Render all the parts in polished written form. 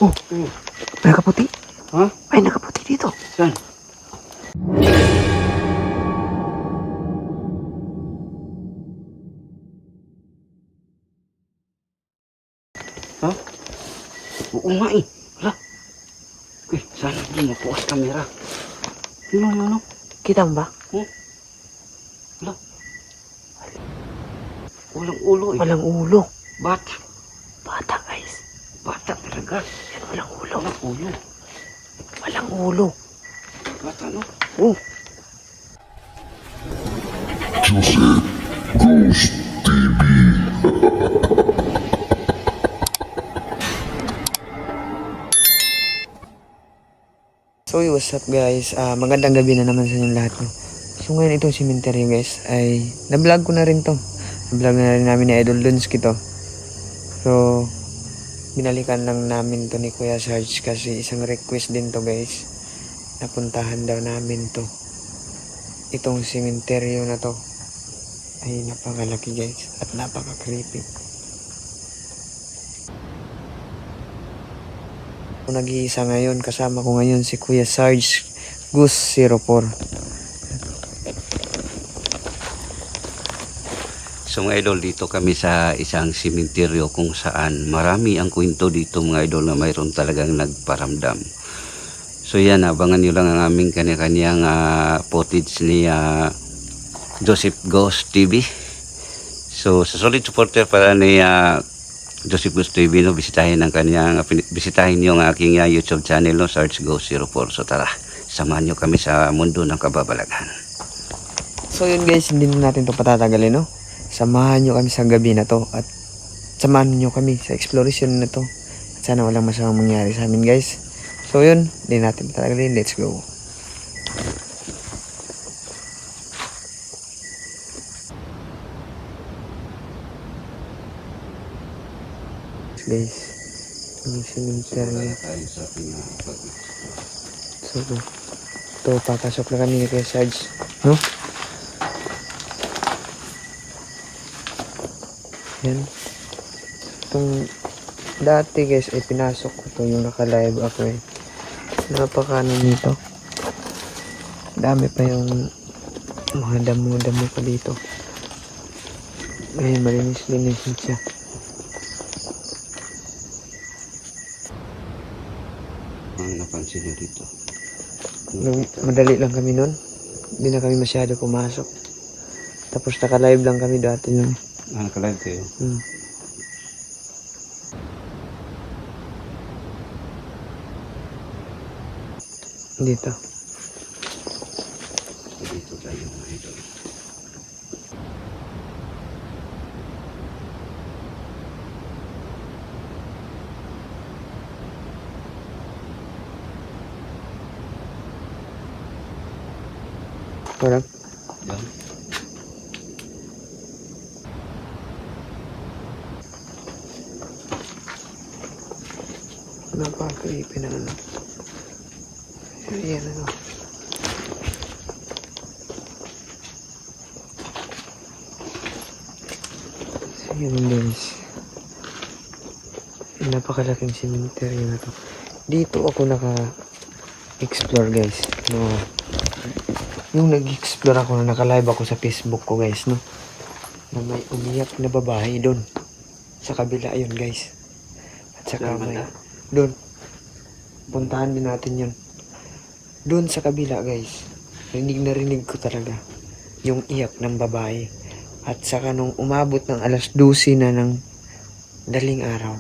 Oh, may nakaputi. Ha? May nakaputi dito. Saan? Ha? Oo nga eh. Hala. Sana hindi mapuas kamera. Ano? Kita mo ba? Hala. Walang ulo eh. Walang ulo. Bata. Bata, guys. Bata talaga. Yan, walang ulo. Walang ulo. Walang ulo. Bata no? Oh. So what's up guys, magandang gabi na naman sa inyong lahat. No? So ngayon itong cemetery guys ay na-vlog ko na rin to. Na-vlog na rin namin ni Idol Dunsky to. So binalikan lang namin to ni Kuya Sarge kasi isang request din to guys. Napuntahan daw namin to. Itong cemetery na to ay napakalaki guys at napaka-creepy. Nag-iisa ngayon, kasama ko ngayon si Kuya Sarge Gus 04. So mga idol, dito kami sa isang simenteryo kung saan marami ang kwento dito mga idol na mayroon talagang nagparamdam. So yan, abangan nyo lang ang aming kanya-kanyang footage ni Joseph Ghost TV. So sa solid supporter para ni Joseph Ghost TV, no, bisitahin yung aking YouTube channel, no, Sarge Ghost 04. So tara, samahan nyo kami sa mundo ng kababalaghan. So yun guys, hindi na natin to patatagalin, no? Samahan nyo kami sa gabi na to at samahan nyo kami sa exploration na to. At sana walang masamang mangyari sa amin guys. So yun, hindi natin patatagalin. Let's go. Guys, yung cemetery. So, ito, papasok na kami kay Sarge, no? Yan. Itong dati guys, ay pinasok ko to yung naka-live ako eh. Napakano nito. Dami pa yung mga damo-damo pa dito. Ngayon, malinis-linis siya. Ang napansin nyo dito. Nung madali lang kami nun, hindi na kami masyado pumasok. Tapos naka-live lang kami dati nun. Nakalive kayo? Dito. Dito tayo mga idol. Parang, Yan. napaka-creepy na ano. Ayan ano. So yun guys. Napakalaking cemetery na to. Dito ako naka-explore guys. No. Yung nag-explore ako na naka-live ako sa Facebook ko guys, no. Na may umiyak na babae doon. Sa kabila yun guys. At saka may doon. Puntahan din natin yun. Doon sa kabila guys. Rinig ko talaga yung iyak ng babae. At saka nung umabot ng alas 12 na ng daling araw,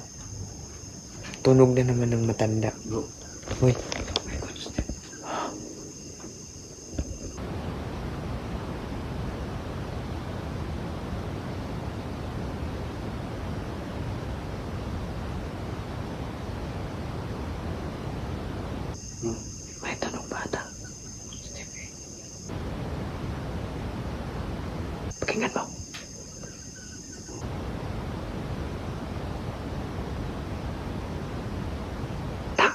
tunog na naman ng matanda. Uy. May tanong bata. Pakinggan mo. Ta.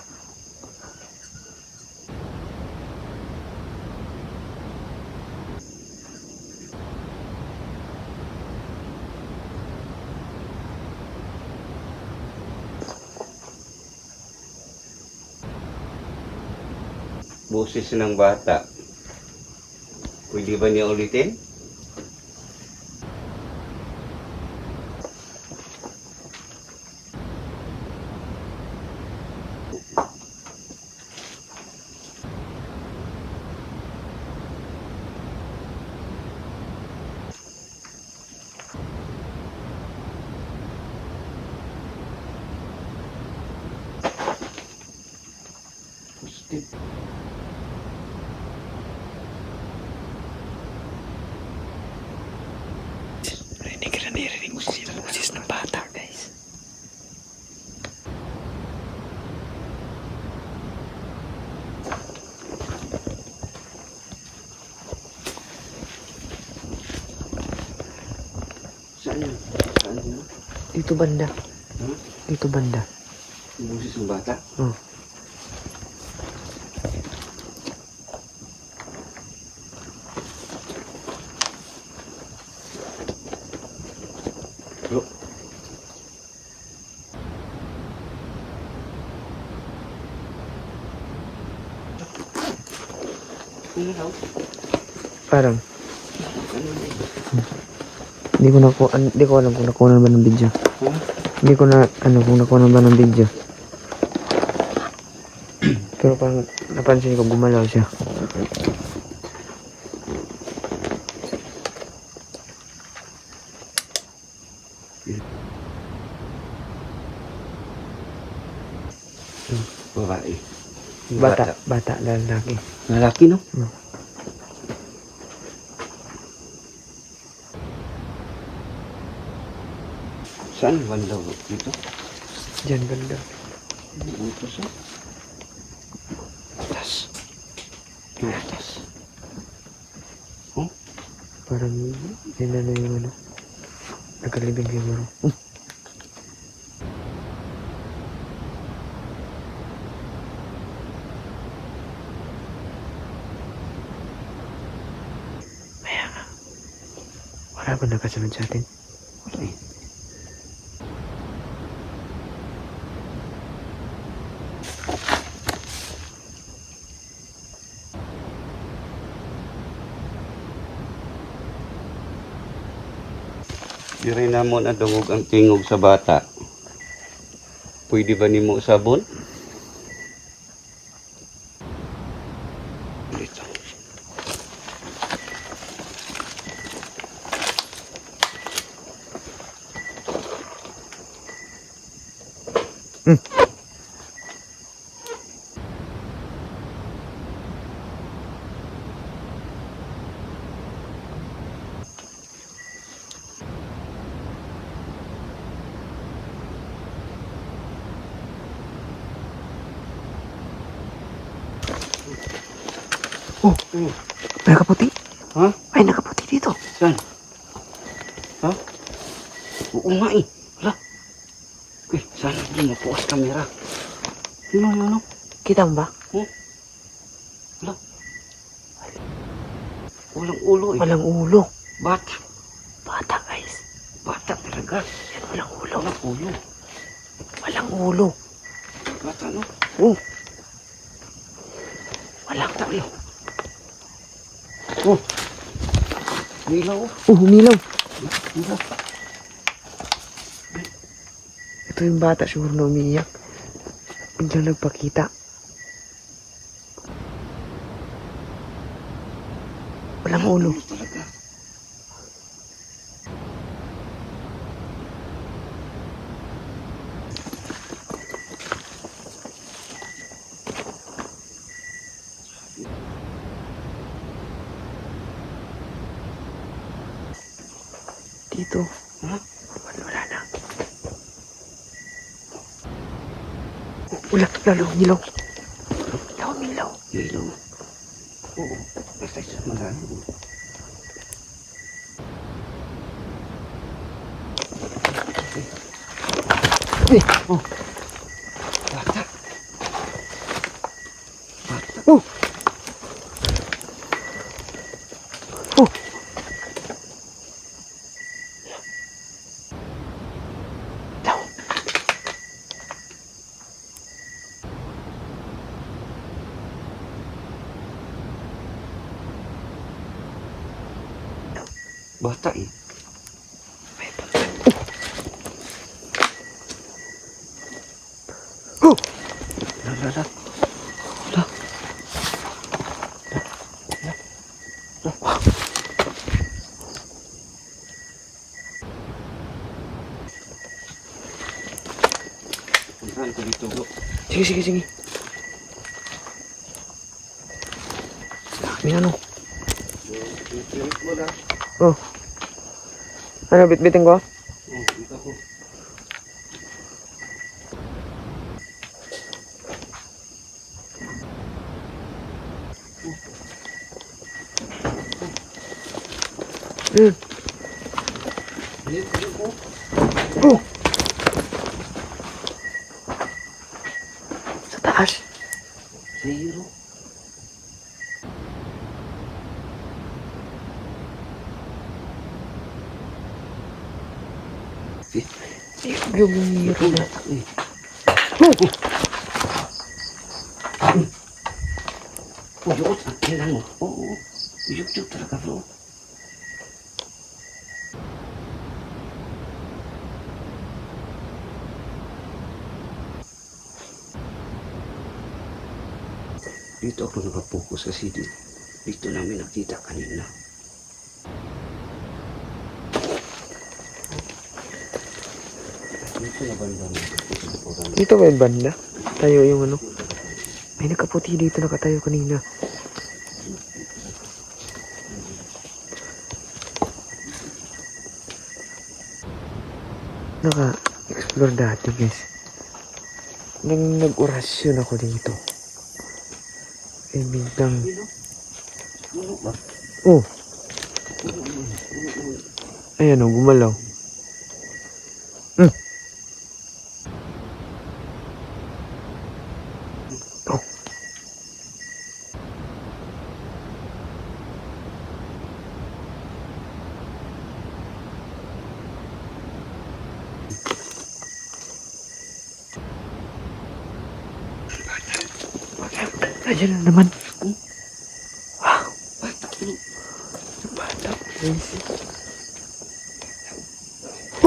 boses ng bata. Pwede ba niya ulitin? Narinig mo sila boses ng bata, guys. Saan yun? Saan yun? Dito banda. Huh? Dito banda. Boses ng bata? Oh. Bro. Parang. Hindi ko alam kung nakuha ba ng video. Huh? Hindi ko na kung nakuha ba ng video. Pero parang napansin ko gumalaw siya. Babae. Bata, lalaki. Lalaki, no? Hmm. Saan banda dito? Diyan banda. Dito sa atas. Yung atas. Oh? Parang yun na yung ano. Nagkalibing siguro. Kaya nga. Wala ba nakasunod sa atin? Wala eh. Di rin na mo nadungog ang tingog sa bata. Pwede ba ni mo sabon? Dito. Oh, may nakaputi. Ha? Ay, nakaputi dito. Saan? Ha? Oo nga eh. Wala. Eh, sana hindi mapuas kamera. Ano? Kita mo ba? Wala. Walang ulo eh. Walang ulo. Bata. Bata, guys. Bata talaga. Yan, walang ulo. Walang ulo. Walang ulo. Bata no? Oh. Walang Bata ulo. no? Oh. Nilaw. Oh, humilaw. Nilaw. Ito yung bata siguro na umiiyak. Biglang nagpakita. Walang ulo. Talaga. Dito. Ha? Wala na. Wala, lalo umilaw. Lalo umilaw. Nilaw. Oo. Basta isa malayo. Eh, Oh. Bata. Bata. oh. Oh. Lalo. Bata eh. May bata. Oh! Lala. Puntahan ko dito bro. Sige, sige, sige. May ano? Pilit mo na. Oh. Ano, bitbitin ko? Dito ko. Hmm. Pilit mo. Oh! Sa taas. Zero. Yung hihiro na. Uyot, ang kailan mo. Oo, uyot talaga bro. Dito ako nakapokus kasi dito namin nakita kanina. Dito na banda mo. Dito ba yung banda? Tayo yung ano? May nakaputi dito nakatayo kanina. Naka-explore dati guys. Nang nag-orasyon ako dito. Eh biglang... Ano ba? Oh! Ayan o, gumalaw. Hmm. Oh. Ayan na naman. Wow. Bata. Crazy.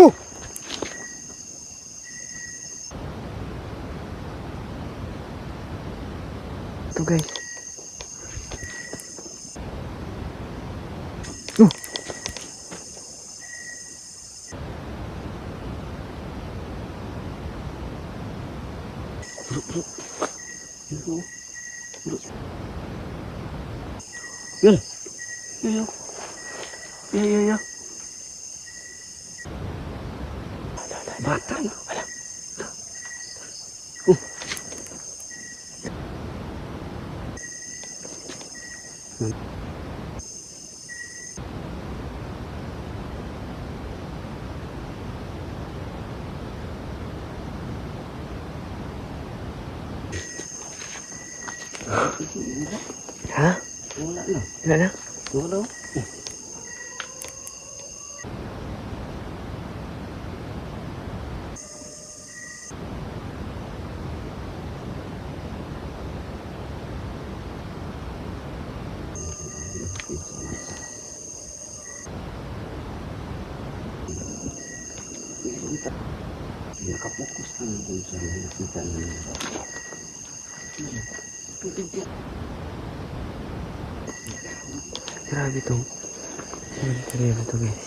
Oh! Ito guys. Oh! Yun. Yun. Ya. Bata na. Wala. Ha? Wala na. Wala na? Wala. Nakapokus ka na dun sa nakita namin. Grabe itong cemetery na to guys.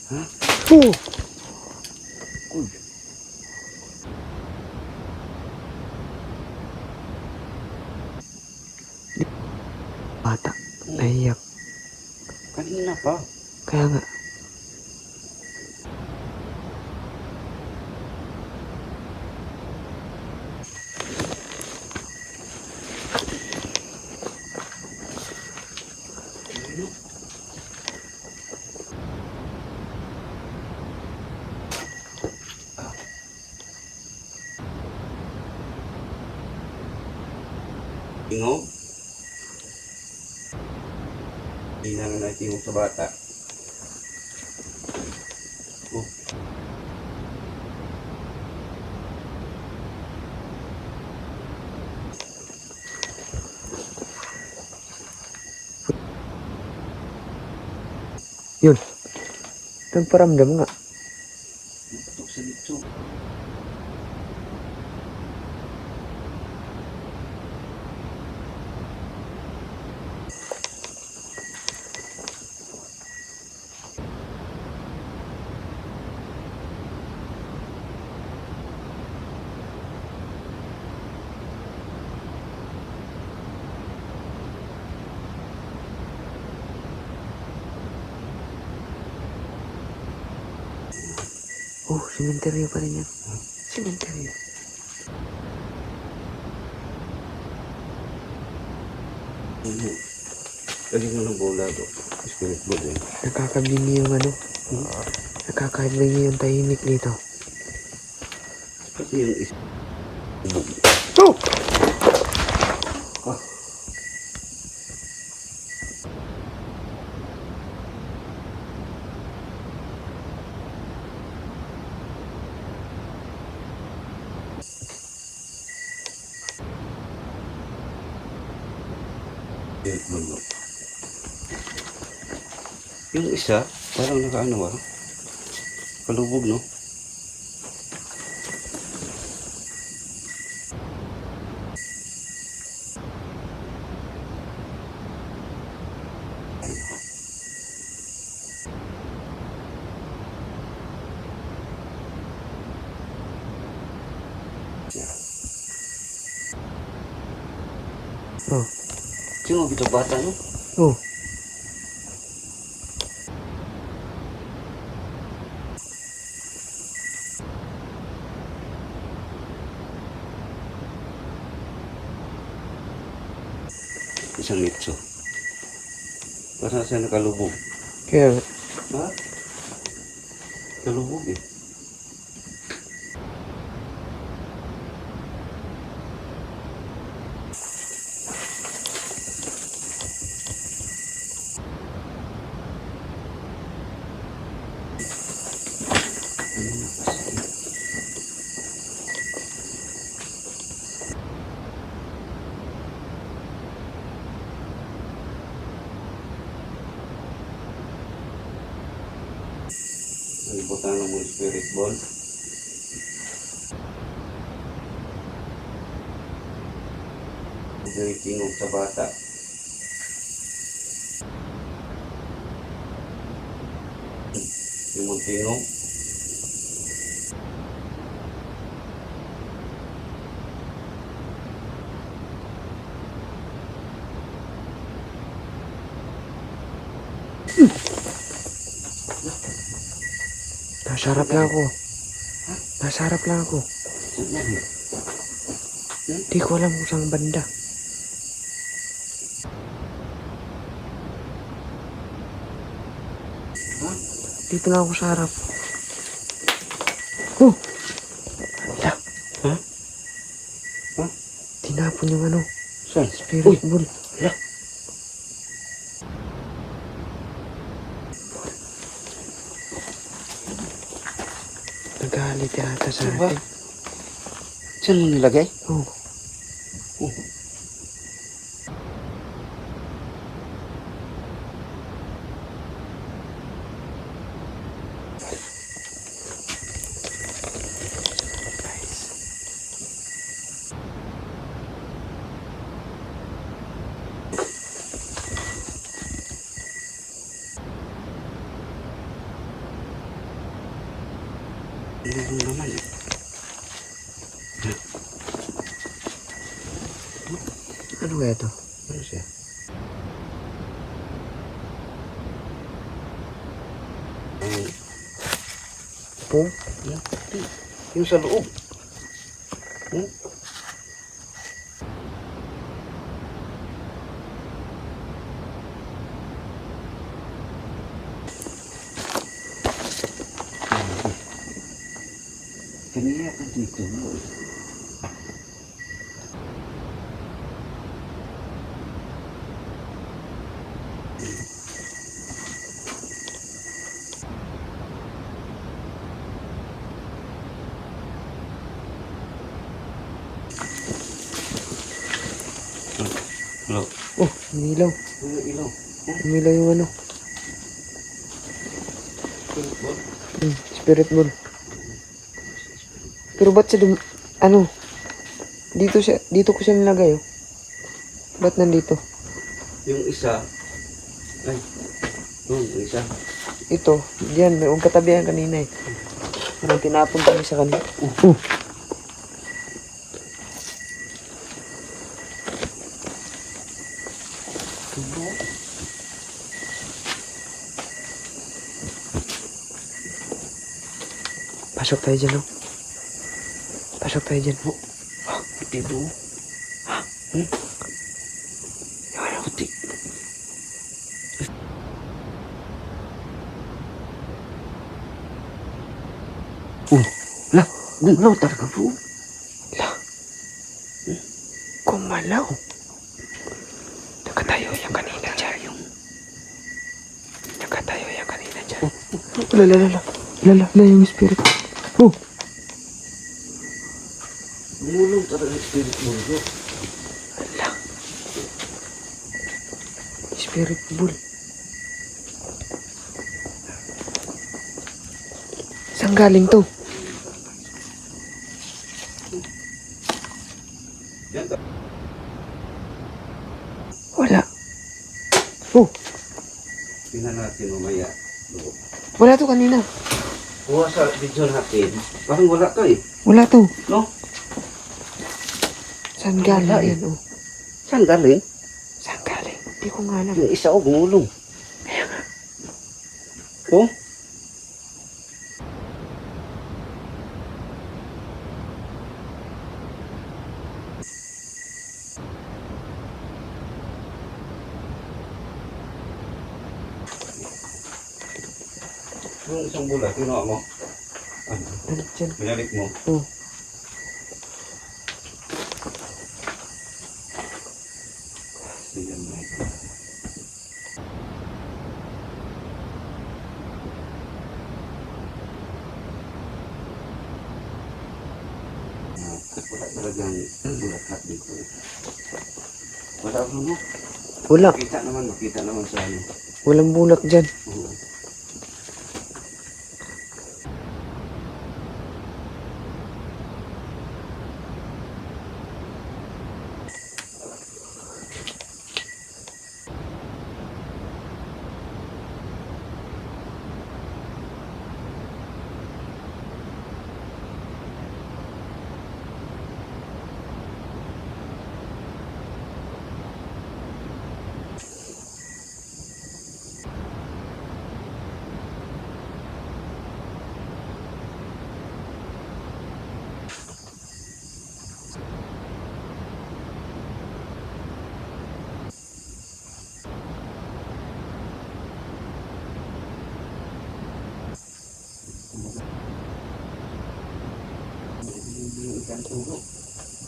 Ha? Oh! Uy. Bata. Naiyak. Kanina pa. Kaya nga. Tingog. Hindi na nga tingog sa bata. Oh. Yun. Nagparamdam nga. Tutok sa litso. Oh, sementeryo pa rin yan. Sementeryo. Galing mo ng bola do. Spirit board eh. Nakakabingi yung ano. Nakakabingi yung tahimik dito. Kasi yung is... Oh! Ah. Yung isa, parang nakaano ba? Palubog, no? Oh. Sino kita bata, no? Oh. Isang litso. Parang siya nakalubog. Kaya, Ha? Kalubog eh. Ano na kasi? Nalibutan mo yung spirit ball. Dari tingog sa bata. Yung tingog. nasa harap lang ako. Nasa harap lang ako. Saan yan eh? Di ko alam kung saan banda. Ha? Dito na ako sa harap. Oh! Hala. Ha? Ha? Tinapon yung ano. Saan? Spirit ball. Hala. Nagalit yata sa Diba? atin. Saan mo nilagay? Oh. Oh. Meron naman eh. Ano kaya to? Ano siya? Ang Pong? yung sa loob. Hmm? Kanina ka dito mo. Umilaw. Ang ilaw. Umilaw yung ano. Football. Spirit ball. Pero ba't siya ano? Dito ko siya nilagay, oh. Ba't nandito? Yung isa. Ay. Yung isa. Ito, diyan, may katabihan kanina eh. Parang tinapon kami sa kanina. Pasok tayo dyan, oh. Pasok tayo dyan. Oh. Puti bro. Puti. Lah, gumalaw talaga bro. Kumalaw. Nakatayo yan kanina dyan. Nakatayo yan kanina dyan. Lala, yung spirit. Oh, Gumulong talaga yung spirit mo bro. ala. Spirit bull. Saan galing to? Yan ka. Wala. Oh, Tingnan natin mamaya. Bro. wala to kanina. Kuha sa video natin. Parang wala to eh. Wala to. No? Saan galing Wala eh. yan, oh? Saan galing? Saan galing? Hindi ko nga alam. Yung isa o gumulong. Oh? Yung isang bulat, kinuha mo. Ano? Nandyan. Binalik mo. Oh. Tingnan mo. Wala talagang bulat lahat dito. Wala mo. Wala. Makita naman sa ano. Walang bulat dyan. Oo.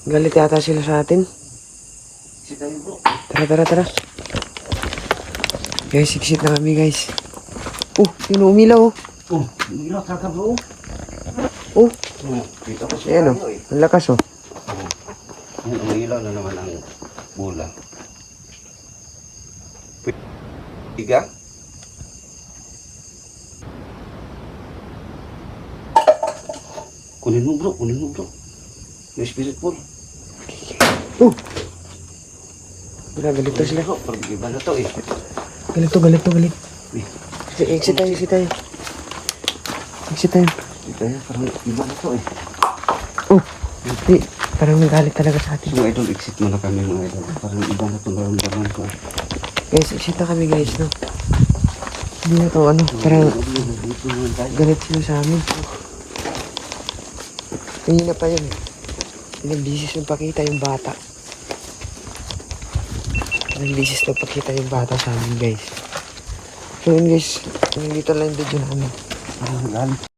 Galit yata sila sa atin. Si tayo bro. Tara. Guys, exit na kami, guys. Oh, yun umilaw, oh. Oh, ilaw talaga bro. Oh, Dito ko sa ayan, oh. tayo eh. Ang lakas, oh. Ang ilaw na naman ang bola. Tiga. Kunin mo bro. May spirit ball. Oh! Wala, galit to sila. Bro, parang iba na to eh. Galit. Eh, Exit tayo. Exit tayo. Ito yan, parang iba na to eh. Oh! Hindi, parang nagalit talaga sa atin. So mga idol, exit muna kami mga idol. Parang iba na itong naramdaman ko. Guys, exit na kami, guys, no? Hindi na to, ano, parang Dito naman tayo. galit sila sa amin. Kanina pa yun. Nagbisis ng pakita yung bata. Nagbisis ng pakita yung bata sa amin, guys. So yun, guys. Nandito lang yung video namin. Parang galit.